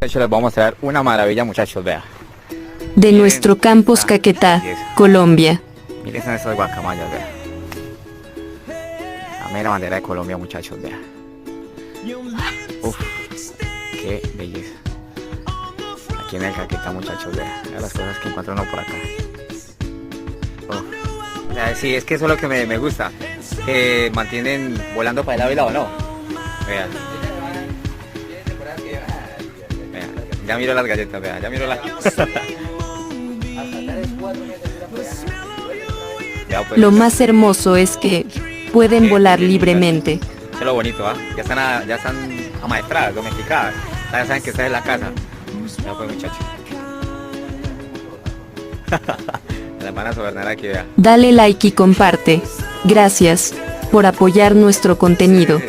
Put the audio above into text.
De hecho, les voy a mostrar una maravilla, muchachos, vea. De nuestro campus Caquetá, Colombia. Miren esas guacamayas, vea. La mera bandera de Colombia, muchachos, vea. Uf, qué belleza. Aquí en el Caquetá, muchachos, vea. Vea las cosas que encuentro uno por acá. Uf. O sea, sí, es que eso es lo que me gusta. Que mantienen volando para el lado y lado, ¿no? Vean. Ya miro las galletas, vea, ya miro las... Ya, pues, Lo más hermoso es que pueden volar libremente. eso es lo bonito, ¿ah? Ya están amaestradas, domesticadas. Ya saben que están en la casa. Ya pues, muchachos. Las van a sobornar aquí, vea. Dale like y comparte. Gracias por apoyar nuestro contenido.